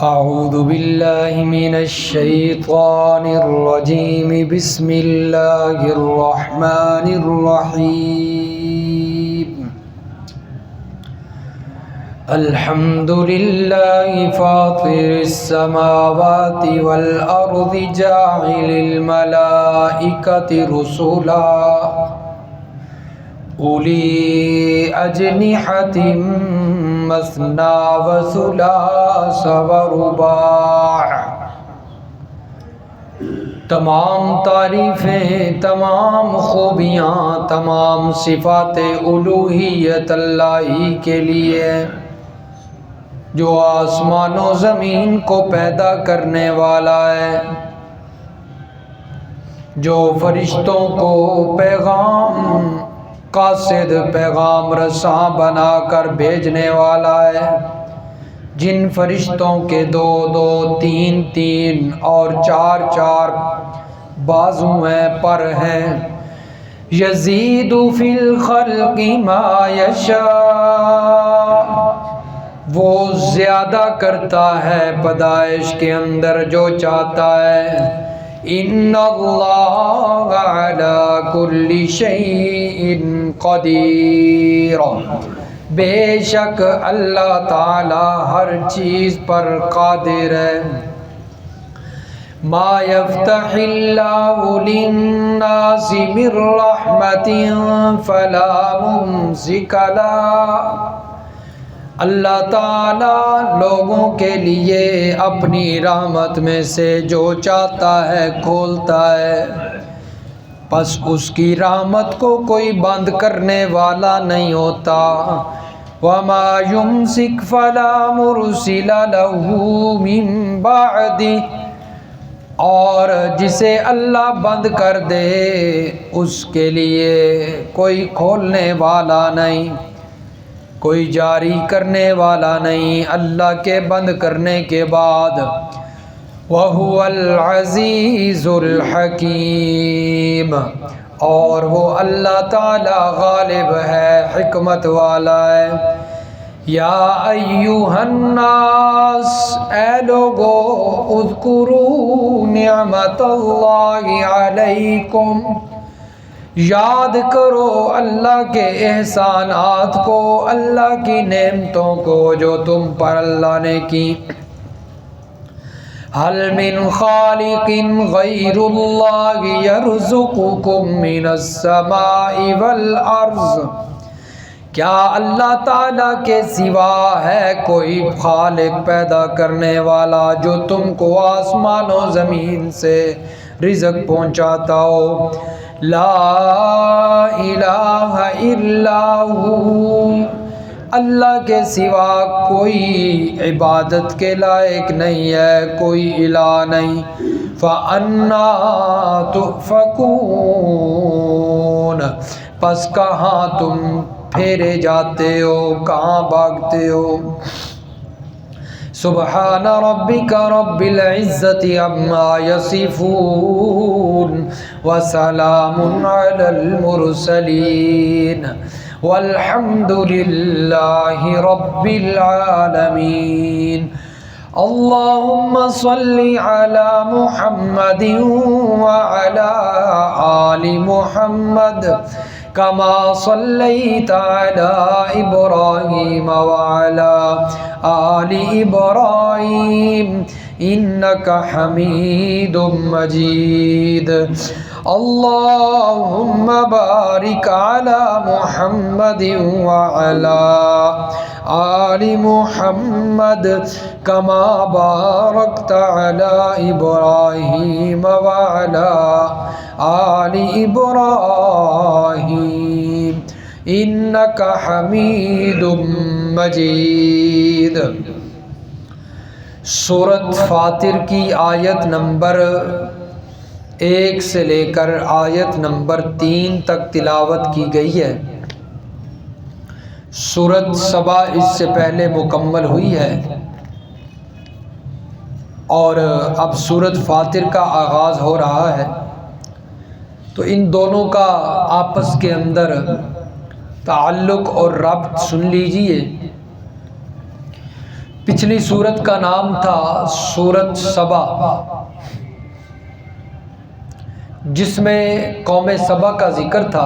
اعوذ باللہ من الشیطان الرجیم بسم اللہ الرحمن الرحیم الحمد للہ فاطر السماوات والارض جاعل الملائکۃ رسلا اولی اجنحۃ مثنی وثلاث ورباع۔ تمام تعریفیں، تمام خوبیاں، تمام صفات الوہیت اللہ ہی کے لیے، جو آسمان و زمین کو پیدا کرنے والا ہے، جو فرشتوں کو پیغام قاصد، پیغام رساں بنا کر بھیجنے والا ہے، جن فرشتوں کے دو دو، تین تین اور چار چار بازو ہیں، پر ہیں۔ یزید فی الخلق ما یشاء، وہ زیادہ کرتا ہے پیدائش کے اندر جو چاہتا ہے۔ ان اللہ علی کل شیء قدیر، بے شک اللہ تعالی ہر چیز پر قادر ہے۔ ما یفتح اللہ للناس من رحمت فلا ممسک لها، اللہ تعالی لوگوں کے لیے اپنی رحمت میں سے جو چاہتا ہے کھولتا ہے، پس اس کی رحمت کو کوئی بند کرنے والا نہیں ہوتا۔ وما یمسک فلا مرسل له من بعدہ، اور جسے اللہ بند کر دے اس کے لیے کوئی کھولنے والا نہیں، کوئی جاری کرنے والا نہیں اللہ کے بند کرنے کے بعد۔ وَهُوَ الْعَزِيزُ الْحَكِيمُ، اور وہ اللہ تعالی غالب ہے، حکمت والا ہے۔ یا ایھا الناس، اے لوگو، اذکروا نعمت اللہ علیکم، یاد کرو اللہ کے احسانات کو، اللہ کی نعمتوں کو جو تم پر اللہ نے کی۔ هل من خالق غیر اللہ یرزقکم من السماء والارض، کیا اللہ تعالیٰ کے سوا ہے کوئی خالق پیدا کرنے والا جو تم کو آسمان و زمین سے رزق پہنچاتا ہو؟ لا الہ الا ہو، اللہ کے سوا کوئی عبادت کے لائق نہیں ہے، کوئی الہ نہیں۔ فَأَنَّىٰ تُؤْفَكُونَ، پس کہاں تم پھیرے جاتے ہو، کہاں بھاگتے ہو؟ سبحان ربک رب العزت عما یصفون، وسلام علی المرسلین، والحمد للہ رب العالمین۔ اللہم صل علی محمد وعلی آل محمد کما صلیت علی ابراہیم وعلی آل ابراہیم انک حمید مجید۔ اللہم بارک علی محمد وعلی آل محمد کما بارکت علی ابراہیم وعلی آل ابراہیم انک حمید مجید۔ سورۃ فاطر کی آیت نمبر 1 سے لے کر آیت نمبر 3 تک تلاوت کی گئی ہے۔ سورۃ سبا اس سے پہلے مکمل ہوئی ہے، اور اب سورۃ فاطر کا آغاز ہو رہا ہے۔ تو ان دونوں کا آپس کے اندر تعلق اور ربط سن لیجئے۔ پچھلی سورت کا نام تھا سورت سبا، جس میں قوم سبا کا ذکر تھا۔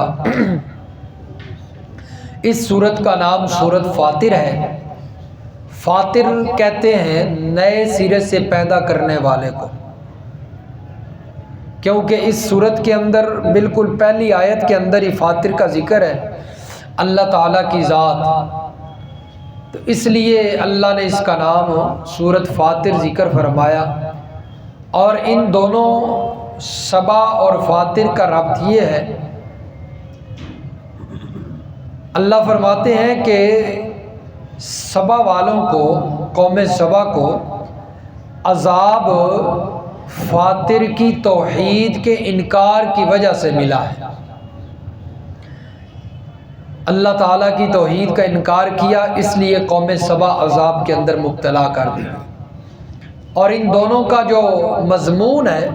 اس سورت کا نام سورت فاطر ہے۔ فاطر کہتے ہیں نئے سرے سے پیدا کرنے والے کو، کیونکہ اس سورت کے اندر بالکل پہلی آیت کے اندر ہی فاطر کا ذکر ہے، اللہ تعالیٰ کی ذات، تو اس لیے اللہ نے اس کا نام سورت فاطر ذکر فرمایا۔ اور ان دونوں سبا اور فاطر کا ربط یہ ہے، اللہ فرماتے ہیں کہ سبا والوں کو، قوم سبا کو عذاب فاطر کی توحید کے انکار کی وجہ سے ملا ہے۔ اللہ تعالیٰ کی توحید کا انکار کیا، اس لیے قوم سبا عذاب کے اندر مبتلا کر دی۔ اور ان دونوں کا جو مضمون ہے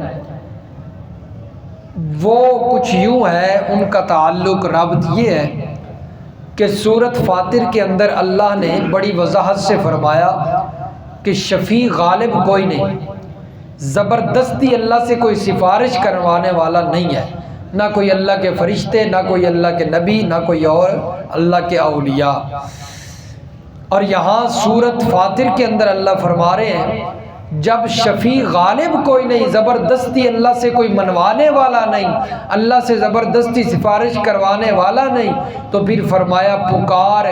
وہ کچھ یوں ہے، ان کا تعلق ربط یہ ہے کہ سورت فاطر کے اندر اللہ نے بڑی وضاحت سے فرمایا کہ شفیع غالب کوئی نہیں، زبردستی اللہ سے کوئی سفارش کروانے والا نہیں ہے، نہ کوئی اللہ کے فرشتے، نہ کوئی اللہ کے نبی، نہ کوئی اور اللہ کے اولیاء۔ اور یہاں سورت فاطر کے اندر اللہ فرما رہے ہیں جب شفیع غالب کوئی نہیں، زبردستی اللہ سے کوئی منوانے والا نہیں، اللہ سے زبردستی سفارش کروانے والا نہیں، تو پھر فرمایا پکار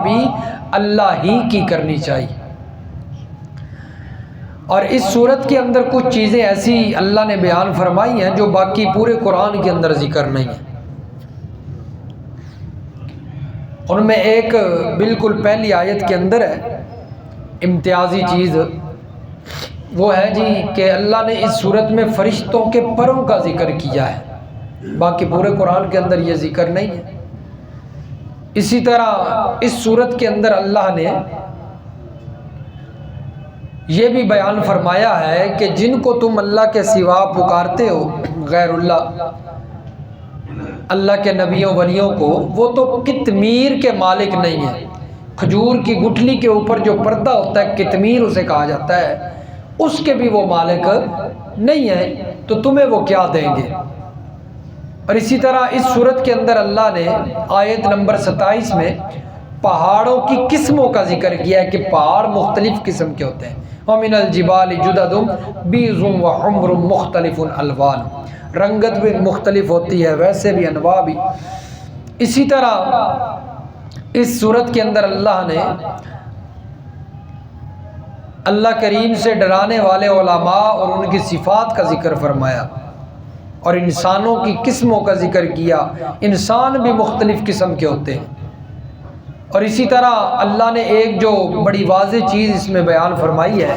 بھی اللہ ہی کی کرنی چاہیے۔ اور اس صورت کے اندر کچھ چیزیں ایسی اللہ نے بیان فرمائی ہیں جو باقی پورے قرآن کے اندر ذکر نہیں ہے۔ ان میں ایک بالکل پہلی آیت کے اندر ہے امتیازی چیز، وہ ہے جی کہ اللہ نے اس صورت میں فرشتوں کے پروں کا ذکر کیا ہے، باقی پورے قرآن کے اندر یہ ذکر نہیں ہے۔ اسی طرح اس صورت کے اندر اللہ نے یہ بھی بیان فرمایا ہے کہ جن کو تم اللہ کے سوا پکارتے ہو، غیر اللہ، اللہ کے نبیوں ولیوں کو، وہ تو قطمیر کے مالک نہیں ہیں۔ کھجور کی گٹھلی کے اوپر جو پردہ ہوتا ہے قطمیر اسے کہا جاتا ہے، اس کے بھی وہ مالک نہیں ہیں، تو تمہیں وہ کیا دیں گے۔ اور اسی طرح اس صورت کے اندر اللہ نے آیت نمبر 27 میں پہاڑوں کی قسموں کا ذکر کیا ہے کہ پہاڑ مختلف قسم کے ہوتے ہیں۔ وَمِنَ الْجِبَالِ جُدَدٌ بِيضٌ وَحُمْرٌ مُخْتَلِفٌ الْوَانُ، رنگت بھی مختلف ہوتی ہے، ویسے بھی انواع بھی۔ اسی طرح اس صورت کے اندر اللہ نے اللہ کریم سے ڈرانے والے علماء اور ان کی صفات کا ذکر فرمایا، اور انسانوں کی قسموں کا ذکر کیا، انسان بھی مختلف قسم کے ہوتے ہیں۔ اور اسی طرح اللہ نے ایک جو بڑی واضح چیز اس میں بیان فرمائی ہے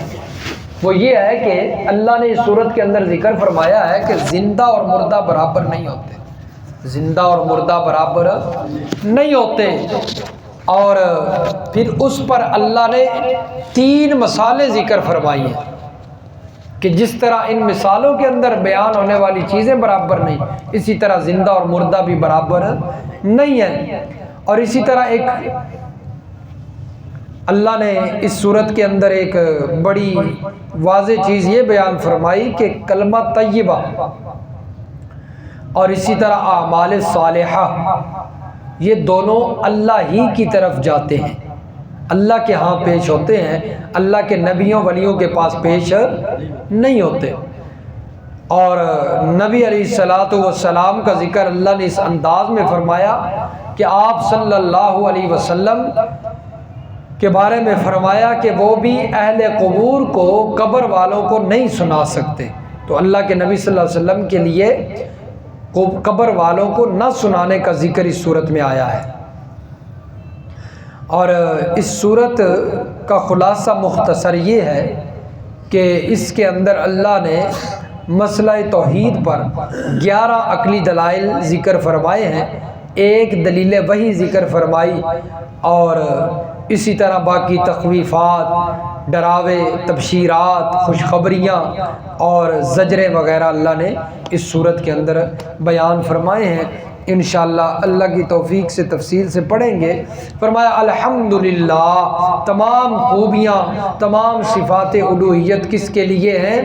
وہ یہ ہے کہ اللہ نے اس صورت کے اندر ذکر فرمایا ہے کہ زندہ اور مردہ برابر نہیں ہوتے، زندہ اور مردہ برابر نہیں ہوتے۔ اور پھر اس پر اللہ نے 3 مثالیں ذکر فرمائی ہیں کہ جس طرح ان مثالوں کے اندر بیان ہونے والی چیزیں برابر نہیں، اسی طرح زندہ اور مردہ بھی برابر نہیں ہیں۔ اور اسی طرح ایک اللہ نے اس صورت کے اندر ایک بڑی واضح چیز یہ بیان فرمائی کہ کلمہ طیبہ اور اسی طرح اعمال صالحہ، یہ دونوں اللہ ہی کی طرف جاتے ہیں، اللہ کے ہاں پیش ہوتے ہیں، اللہ کے نبیوں ولیوں کے پاس پیش نہیں ہوتے۔ اور نبی علیہ الصلاۃ والسلام کا ذکر اللہ نے اس انداز میں فرمایا کہ آپ صلی اللہ علیہ وسلم کے بارے میں فرمایا کہ وہ بھی اہل قبور کو، قبر والوں کو نہیں سنا سکتے، تو اللہ کے نبی صلی اللہ علیہ وسلم کے لیے قبر والوں کو نہ سنانے کا ذکر اس صورت میں آیا ہے۔ اور اس صورت کا خلاصہ مختصر یہ ہے کہ اس کے اندر اللہ نے مسئلہ توحید پر 11 عقلی دلائل ذکر فرمائے ہیں، ایک دلیل وحی ذکر فرمائی، اور اسی طرح باقی تخویفات، ڈراوے، تبشیرات، خوشخبریاں اور زجریں وغیرہ اللہ نے اس صورت کے اندر بیان فرمائے ہیں۔ انشاءاللہ اللہ کی توفیق سے تفصیل سے پڑھیں گے۔ فرمایا الحمدللہ، تمام خوبیاں، تمام صفات الوہیت کس کے لیے ہیں؟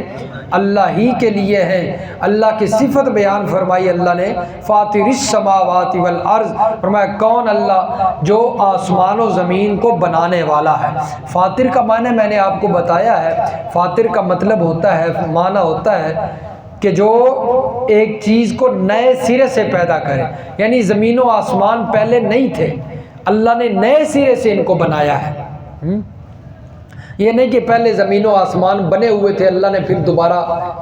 اللہ ہی کے لیے ہیں۔ اللہ کی صفت بیان فرمائی اللہ نے، فاطر السماوات والارض، فرمایا کون اللہ؟ جو آسمان و زمین کو بنانے والا ہے۔ فاطر کا معنی میں نے آپ کو بتایا ہے، فاطر کا مطلب ہوتا ہے، معنی ہوتا ہے کہ جو ایک چیز کو نئے سرے سے پیدا کرے، یعنی زمین و آسمان پہلے نہیں تھے، اللہ نے نئے سرے سے ان کو بنایا ہے۔ یہ نہیں کہ پہلے زمین و آسمان بنے ہوئے تھے، اللہ نے پھر دوبارہ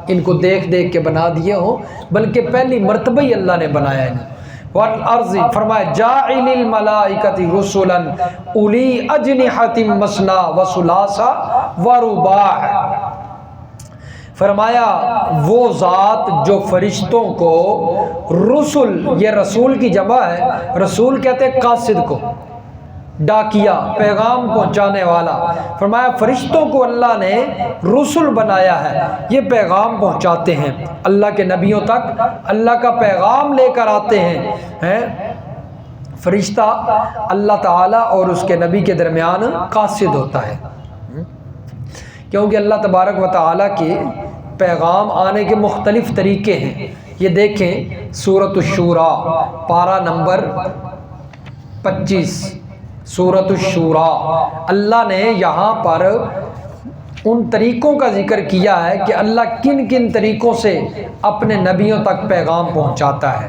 ان کو دیکھ دیکھ کے بنا دیے ہوں، بلکہ پہلی مرتبہ ہی اللہ نے بنایا انہیں۔ والارض، فرمایا جاعل الملائکۃ رسلا اولی اجنحۃ مثنی وثلاث ورباع، فرمایا وہ ذات جو فرشتوں کو رسل، یہ رسول کی جمع ہے، رسول کہتے ہیں قاصد کو، ڈاکیا، پیغام پہنچانے والا، فرمایا فرشتوں کو اللہ نے رسل بنایا ہے، یہ پیغام پہنچاتے ہیں اللہ کے نبیوں تک، اللہ کا پیغام لے کر آتے ہیں۔ فرشتہ اللہ تعالیٰ اور اس کے نبی کے درمیان قاصد ہوتا ہے، کیونکہ اللہ تبارک و تعالیٰ کے پیغام آنے کے مختلف طریقے ہیں۔ یہ دیکھیں سورۃ الشورى پارہ نمبر 25، سورۃ الشورى، اللہ نے یہاں پر ان طریقوں کا ذکر کیا ہے کہ اللہ کن کن طریقوں سے اپنے نبیوں تک پیغام پہنچاتا ہے۔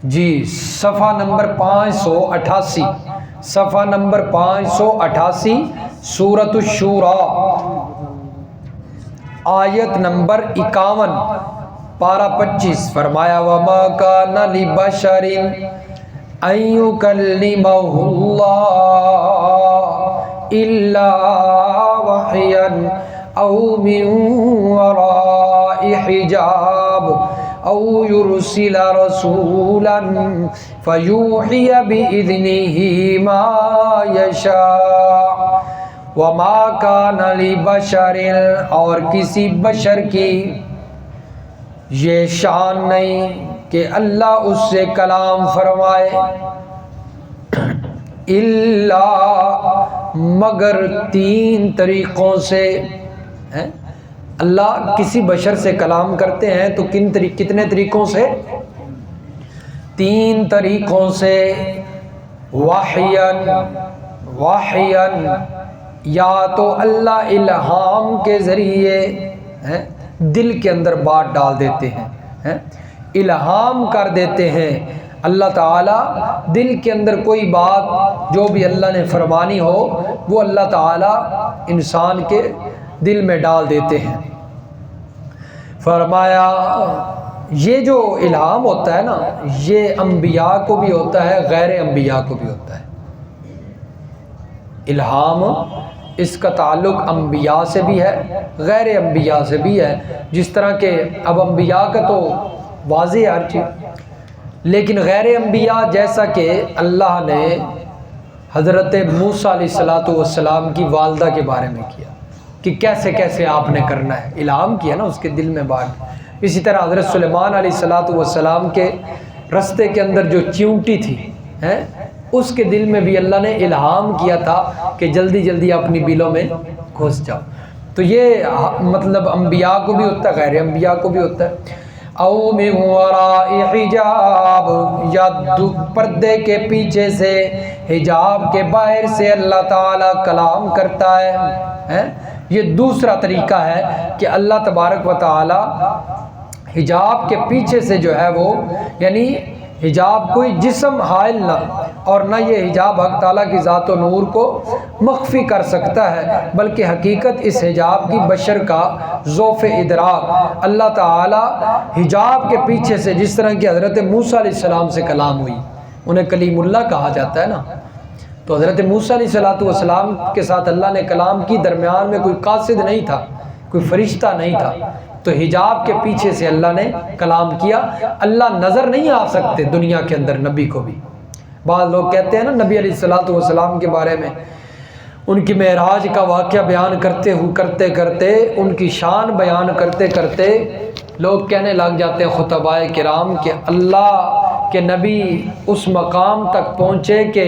جی صفحہ نمبر 588، صفحہ نمبر 588، سورۃ الشورى آیت نمبر 51، پارہ 25، فرمایا وما کان لبشر ان یکلمہ اللہ الا وحیا او من وراء حجاب او یرسل رسولا فیوحی بإذنہ ما یشاء وما کان لبشر، اور کسی بشر کی یہ شان نہیں کہ اللہ اس سے کلام فرمائے، الا مگر 3 طریقوں سے۔ اللہ کسی بشر سے کلام کرتے ہیں تو کتنے طریقوں سے؟ 3 طریقوں سے۔ وحیاً، یا تو اللہ الہام کے ذریعے دل کے اندر بات ڈال دیتے ہیں، الہام کر دیتے ہیں، اللہ تعالیٰ دل کے اندر کوئی بات جو بھی اللہ نے فرمانی ہو وہ اللہ تعالیٰ انسان کے دل میں ڈال دیتے ہیں۔ فرمایا یہ جو الہام ہوتا ہے نا، یہ انبیاء کو بھی ہوتا ہے، غیر انبیاء کو بھی ہوتا ہے۔ الہام اس کا تعلق انبیاء سے بھی ہے، غیر انبیاء سے بھی ہے، جس طرح کہ اب انبیاء کا تو واضح ہے ہر چیز، لیکن غیر انبیاء جیسا کہ اللہ نے حضرت موسیٰ علیہ السلام کی والدہ کے بارے میں کیا کہ کیسے کیسے آپ نے کرنا ہے، الہام کیا نا اس کے دل میں بات۔ اسی طرح حضرت سلیمان علیہ السلام کے رستے کے اندر جو چیونٹی تھی اس کے دل میں بھی اللہ نے الہام کیا تھا کہ جلدی جلدی اپنی بلوں میں گھس جاؤ۔ تو یہ مطلب انبیاء کو بھی ہوتا ہے، غیر انبیاء کو بھی ہوتا ہے۔ او من وراء حجاب، یا پردے کے پیچھے سے، حجاب کے باہر سے اللہ تعالیٰ کلام کرتا ہے۔ یہ دوسرا طریقہ ہے کہ اللہ تبارک و تعالیٰ حجاب کے پیچھے سے جو ہے وہ، یعنی حجاب کوئی جسم حائل نہ، اور نہ یہ حجاب حق تعالیٰ کی ذات و نور کو مخفی کر سکتا ہے، بلکہ حقیقت اس حجاب کی بشر کا ذوف ادراک اللہ تعالیٰ حجاب کے پیچھے سے، جس طرح کہ حضرت موسیٰ علیہ السلام سے کلام ہوئی، انہیں کلیم اللہ کہا جاتا ہے نا، تو حضرت موسیٰ علیہ السلام کے ساتھ اللہ نے کلام کی، درمیان میں کوئی قاصد نہیں تھا، کوئی فرشتہ نہیں تھا، تو حجاب کے پیچھے سے اللہ نے کلام کیا۔ اللہ نظر نہیں آ سکتے دنیا کے اندر نبی کو بھی۔ بعض لوگ کہتے ہیں نا نبی علیہ السلام کے بارے میں، ان کی معراج کا واقعہ بیان کرتے کرتے ان کی شان بیان کرتے کرتے لوگ کہنے لگ جاتے ہیں خطبائے کرام کہ اللہ کے نبی اس مقام تک پہنچے کہ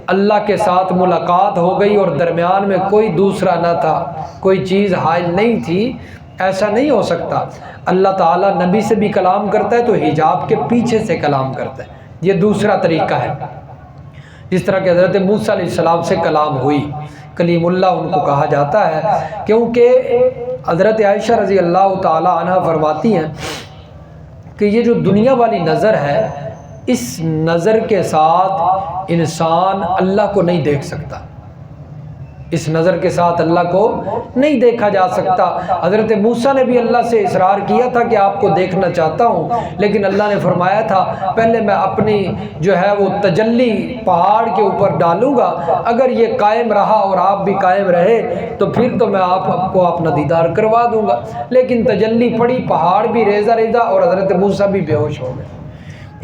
اللہ کے ساتھ ملاقات ہو گئی اور درمیان میں کوئی دوسرا نہ تھا، کوئی چیز حائل نہیں تھی۔ ایسا نہیں ہو سکتا، اللہ تعالیٰ نبی سے بھی کلام کرتا ہے تو حجاب کے پیچھے سے کلام کرتا ہے، یہ دوسرا طریقہ ہے۔ جس طرح کہ حضرت موسیٰ علیہ السلام سے کلام ہوئی، کلیم اللہ ان کو کہا جاتا ہے، کیونکہ حضرت عائشہ رضی اللہ تعالی عنہ فرماتی ہیں کہ یہ جو دنیا والی نظر ہے، اس نظر کے ساتھ انسان اللہ کو نہیں دیکھ سکتا، اس نظر کے ساتھ اللہ کو نہیں دیکھا جا سکتا۔ حضرت موسیٰ نے بھی اللہ سے اصرار کیا تھا کہ آپ کو دیکھنا چاہتا ہوں، لیکن اللہ نے فرمایا تھا پہلے میں اپنی جو ہے وہ تجلی پہاڑ کے اوپر ڈالوں گا، اگر یہ قائم رہا اور آپ بھی قائم رہے تو پھر تو میں آپ کو اپنا دیدار کروا دوں گا۔ لیکن تجلی پڑی، پہاڑ بھی ریزہ ریزہ اور حضرت موسیٰ بھی بے ہوش ہو گئے۔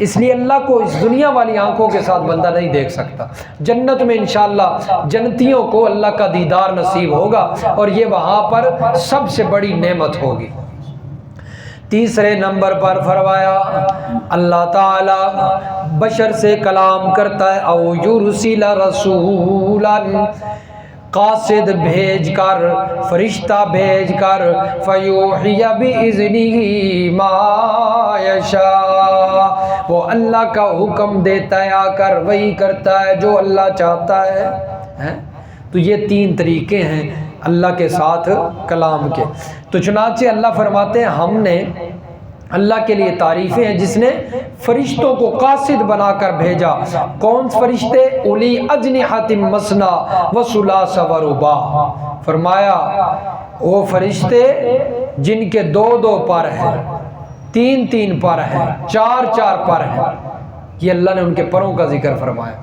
اس لیے اللہ کو اس دنیا والی آنکھوں کے ساتھ بندہ نہیں دیکھ سکتا۔ جنت میں انشاءاللہ جنتیوں کو اللہ کا دیدار نصیب ہوگا اور یہ وہاں پر سب سے بڑی نعمت ہوگی۔ تیسرے نمبر پر فرمایا اللہ تعالی بشر سے کلام کرتا ہے، او یرسل رسولا، قاصد بھیج کر، فرشتہ بھیج کر، فیوحی بِإِذْنِهِ ما یشاء، وہ اللہ کا حکم دیتا ہے، آ کر وہی کرتا ہے جو اللہ چاہتا ہے۔ تو یہ تین طریقے ہیں اللہ کے ساتھ کلام کے۔ تو چنانچہ اللہ فرماتے ہیں ہم نے، اللہ کے لیے تعریفیں ہیں جس نے فرشتوں کو قاصد بنا کر بھیجا۔ کون فرشتے؟ اولی اجنحۃ مثنی وثلاث ورباع، فرمایا وہ فرشتے جن کے دو دو پر ہیں، تین تین پر ہیں، چار چار پر ہیں، یہ اللہ نے ان کے پروں کا ذکر فرمایا۔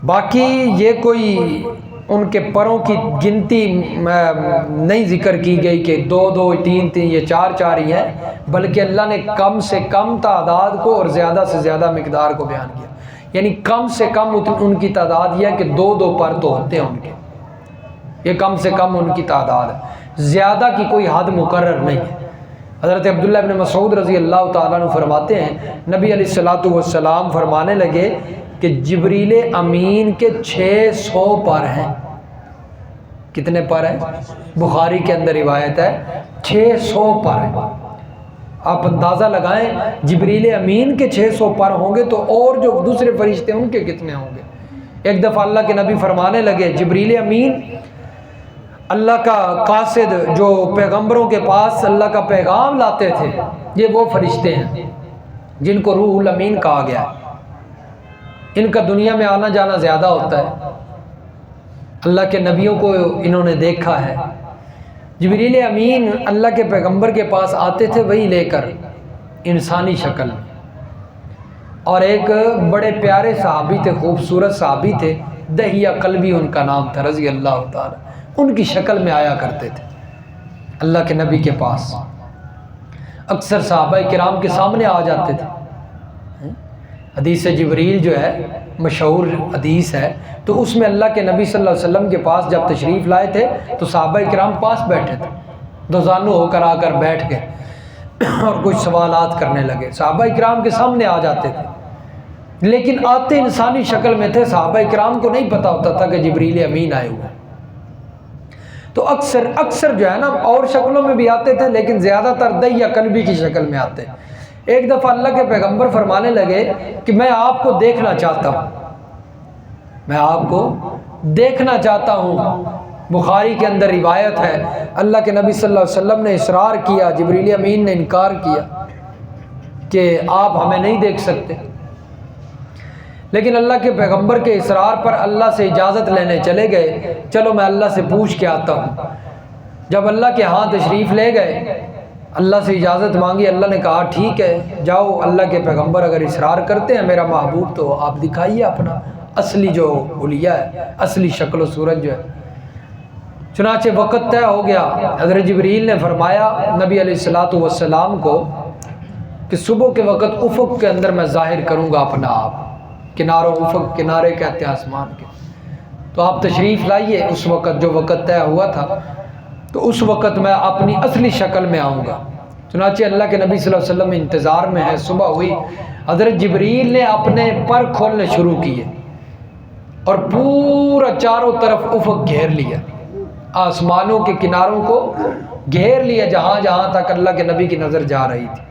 باقی یہ کوئی ان کے پروں کی گنتی نہیں ذکر کی گئی کہ دو دو تین تین، یہ چار چار ہی ہیں، بلکہ اللہ نے کم سے کم تعداد کو اور زیادہ سے زیادہ مقدار کو بیان کیا۔ یعنی کم سے کم ان کی تعداد یہ ہے کہ دو دو پر تو ہوتے ہیں ان کے، یہ کم سے کم ان کی تعداد ہے، زیادہ کی کوئی حد مقرر نہیں ہے۔ حضرت عبداللہ ابن مسعود رضی اللہ تعالیٰ عنہ فرماتے ہیں نبی علیہ الصلوۃ والسلام فرمانے لگے کہ جبریل امین کے 600 پر ہیں۔ کتنے پر ہیں؟ بخاری کے اندر روایت ہے 600 پر ہیں۔ آپ اندازہ لگائیں جبریل امین کے 600 پر ہوں گے تو اور جو دوسرے فرشتے ان کے کتنے ہوں گے۔ ایک دفعہ اللہ کے نبی فرمانے لگے جبریل امین اللہ کا قاصد جو پیغمبروں کے پاس اللہ کا پیغام لاتے تھے، یہ وہ فرشتے ہیں جن کو روح الامین کہا گیا ہے۔ ان کا دنیا میں آنا جانا زیادہ ہوتا ہے، اللہ کے نبیوں کو انہوں نے دیکھا ہے۔ جبریل امین اللہ کے پیغمبر کے پاس آتے تھے وہی لے کر انسانی شکل میں، اور ایک بڑے پیارے صحابی تھے، خوبصورت صحابی تھے، دہیہ قلبی ان کا نام تھا رضی اللہ تعالی، ان کی شکل میں آیا کرتے تھے اللہ کے نبی کے پاس، اکثر صحابہ کرام کے سامنے آ جاتے تھے۔ حدیث جبریل جو ہے مشہور حدیث ہے، تو اس میں اللہ کے نبی صلی اللہ علیہ وسلم کے پاس جب تشریف لائے تھے تو صحابہ کرام پاس بیٹھے تھے، دو زانو ہو کر آ کر بیٹھ گئے اور کچھ سوالات کرنے لگے، صحابہ کرام کے سامنے آ جاتے تھے، لیکن آتے انسانی شکل میں تھے، صحابہ کرام کو نہیں پتہ ہوتا تھا کہ جبریل امین آئے ہوئے۔ تو اکثر جو ہے نا اور شکلوں میں بھی آتے تھے، لیکن زیادہ تر دہیہ قلبی کی شکل میں آتے۔ ایک دفعہ اللہ کے پیغمبر فرمانے لگے کہ میں آپ کو دیکھنا چاہتا ہوں، میں آپ کو دیکھنا چاہتا ہوں۔ بخاری کے اندر روایت ہے اللہ کے نبی صلی اللہ علیہ وسلم نے اصرار کیا، جبریل امین نے انکار کیا کہ آپ ہمیں نہیں دیکھ سکتے، لیکن اللہ کے پیغمبر کے اصرار پر اللہ سے اجازت لینے چلے گئے، چلو میں اللہ سے پوچھ کے آتا ہوں۔ جب اللہ کے ہاں تشریف لے گئے، اللہ سے اجازت مانگی، اللہ نے کہا ٹھیک ہے جاؤ، اللہ کے پیغمبر اگر اصرار کرتے ہیں میرا محبوب تو آپ دکھائیے اپنا اصلی جو حلیہ ہے، اصلی شکل و صورت جو ہے۔ چنانچہ وقت طے ہو گیا، حضرت جبریل نے فرمایا نبی علیہ الصلوۃ والسلام کو کہ صبح کے وقت افق کے اندر میں ظاہر کروں گا اپنا آپ، کناروں، افق کنارے کہتے ہیں آسمان کے، تو آپ تشریف لائیے، اس وقت جو وقت طے ہوا تھا تو اس وقت میں اپنی اصلی شکل میں آؤں گا۔ چنانچہ اللہ کے نبی صلی اللہ علیہ وسلم انتظار میں ہے، صبح ہوئی، حضرت جبریل نے اپنے پر کھولنے شروع کیے اور پورا چاروں طرف افق گھیر لیا، آسمانوں کے کناروں کو گھیر لیا، جہاں جہاں تک اللہ کے نبی کی نظر جا رہی تھی۔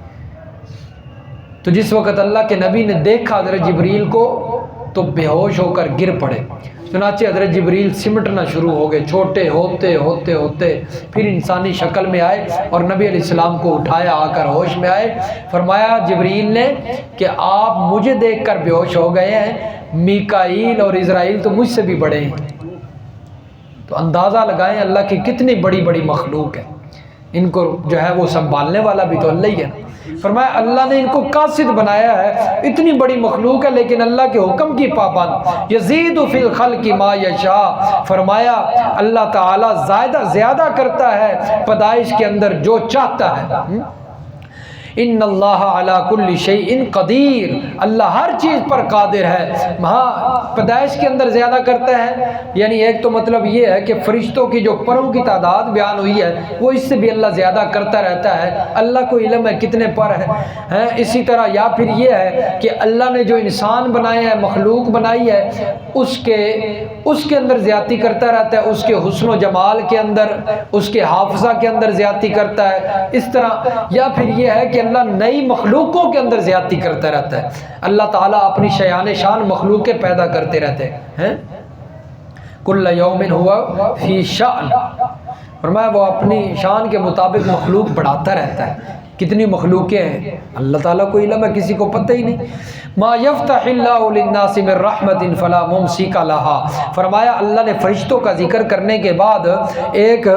تو جس وقت اللہ کے نبی نے دیکھا حضرت جبریل کو تو بے ہوش ہو کر گر پڑے۔ چنانچہ حضرت جبریل سمٹنا شروع ہو گئے، چھوٹے ہوتے ہوتے ہوتے پھر انسانی شکل میں آئے اور نبی علیہ السلام کو اٹھایا، آ کر ہوش میں آئے۔ فرمایا جبریل نے کہ آپ مجھے دیکھ کر بے ہوش ہو گئے ہیں، میکائیل اور اسرائیل تو مجھ سے بھی بڑے ہیں۔ تو اندازہ لگائیں اللہ کی کتنی بڑی بڑی مخلوق ہے، ان کو جو ہے وہ سنبھالنے والا بھی تو اللہ ہی ہے نا۔ فرمایا اللہ نے ان کو قاصد بنایا ہے، اتنی بڑی مخلوق ہے لیکن اللہ کے حکم کی پابند، یزید فی الخلق ما یشاء۔ فرمایا اللہ تعالی زیادہ کرتا ہے پیدائش کے اندر جو چاہتا ہے۔ ان اللہ علی کل شیء قدیر، اللہ ہر چیز پر قادر ہے۔ ہاں پیدائش کے اندر زیادہ کرتا ہے، یعنی ایک تو مطلب یہ ہے کہ فرشتوں کی جو پروں کی تعداد بیان ہوئی ہے وہ اس سے بھی اللہ زیادہ کرتا رہتا ہے، اللہ کو علم ہے کتنے پر ہیں۔ اسی طرح یا پھر یہ ہے کہ اللہ نے جو انسان بنائے ہیں، مخلوق بنائی ہے، اس کے اندر زیادتی کرتا رہتا ہے، اس کے حسن و جمال کے اندر، اس کے حافظہ کے اندر زیادتی کرتا ہے اس طرح۔ یا پھر یہ ہے کہ اللہ نئی مخلوقوں کے اندر زیادتی کرتا رہتا ہے، اللہ تعالیٰ اپنی شیان شان مخلوقیں پیدا کرتے رہتے ہیں۔ کل یوم ہوا فی شأن، فرمایا وہ اپنی شان کے مطابق مخلوق بڑھاتا رہتا ہے۔ کتنی مخلوقیں ہیں اللہ تعالیٰ کو علم ہے، کسی کو پتہ ہی نہیں۔ ما یفتح اللہ للناس من رحمت فلا ممسک لها، فرمایا اللہ نے فرشتوں کا ذکر کرنے کے بعد ایک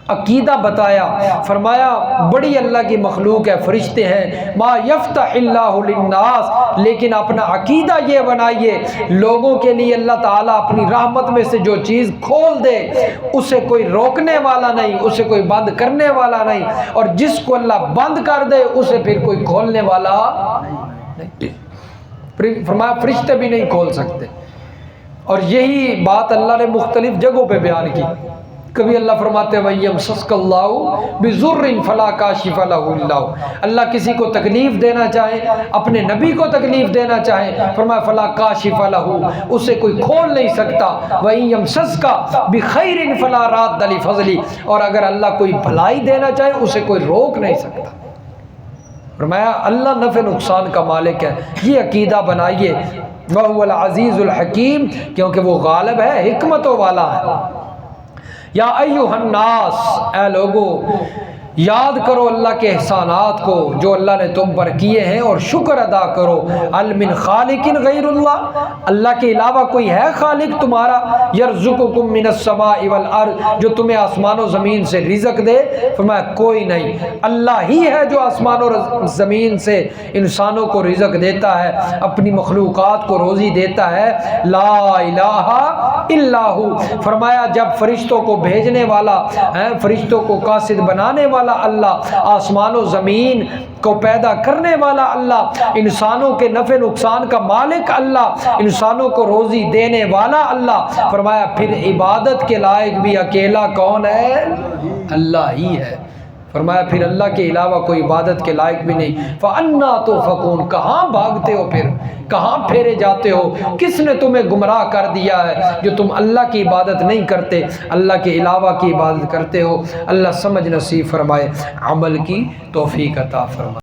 عقیدہ بتایا، فرمایا بڑی اللہ کی مخلوق ہے، فرشتے ہیں۔ ما یفتح اللہ للناس، لیکن اپنا عقیدہ یہ بنائیے لوگوں کے لیے اللہ تعالیٰ اپنی رحمت میں سے جو چیز کھول دے اسے کوئی روکنے والا نہیں، اسے کوئی بند کرنے والا نہیں، اور جس کو اللہ بند کر دے اسے پھر کوئی کھولنے والا نہیں۔ فرمایا فرشتے بھی نہیں کھول سکتے۔ اور یہی بات اللہ نے مختلف جگہوں پہ بیان کی۔ کبھی اللہ فرماتے ہیں وَيَمْسَسْكَ اللَّهُ بِضُرٍّ فَلَا كَاشِفَ لَهُ إِلَّا، اللہ کسی کو تکلیف دینا چاہے، اپنے نبی کو تکلیف دینا چاہے، فرمایا فَلَا كَاشِفَ لَهُ، اسے کوئی کھول نہیں سکتا۔ وَيَمْسَسْكَ بِخَيْرٍ فَلَا رَادَّ لِفَضْلِهِ، اور اگر اللہ کوئی بھلائی دینا چاہے اسے کوئی روک نہیں سکتا۔ فرمایا اللہ نفع نقصان کا مالک ہے، یہ عقیدہ بنائیے۔ وَهُوَ الْعَزِيزُ الْحَكِيمُ، کیونکہ وہ غالب ہے، حکمتوں والا ہے۔ یا ایھا الناس، اے لوگو یاد کرو اللہ کے احسانات کو جو اللہ نے تم پر کیے ہیں اور شکر ادا کرو۔ هل من خالق غیر اللہ، اللہ کے علاوہ کوئی ہے خالق تمہارا؟ یرزقکم من السماء والارض، جو تمہیں آسمان و زمین سے رزق دے؟ فرمایا کوئی نہیں، اللہ ہی ہے جو آسمان و زمین سے انسانوں کو رزق دیتا ہے، اپنی مخلوقات کو روزی دیتا ہے۔ لا الہ الا ہو، فرمایا جب فرشتوں کو بھیجنے والا ہے، فرشتوں کو قاصد بنانے والا اللہ، آسمان و زمین کو پیدا کرنے والا اللہ، انسانوں کے نفع نقصان کا مالک اللہ، انسانوں کو روزی دینے والا اللہ، فرمایا پھر عبادت کے لائق بھی اکیلا کون ہے؟ اللہ ہی ہے۔ فرمایا پھر اللہ کے علاوہ کوئی عبادت کے لائق بھی نہیں۔ فَأَنَّا تُؤْفَكُونَ، کہاں بھاگتے ہو پھر، کہاں پھیرے جاتے ہو؟ کس نے تمہیں گمراہ کر دیا ہے جو تم اللہ کی عبادت نہیں کرتے، اللہ کے علاوہ کی عبادت کرتے ہو؟ اللہ سمجھ نصیب فرمائے، عمل کی توفیق عطا فرمائے۔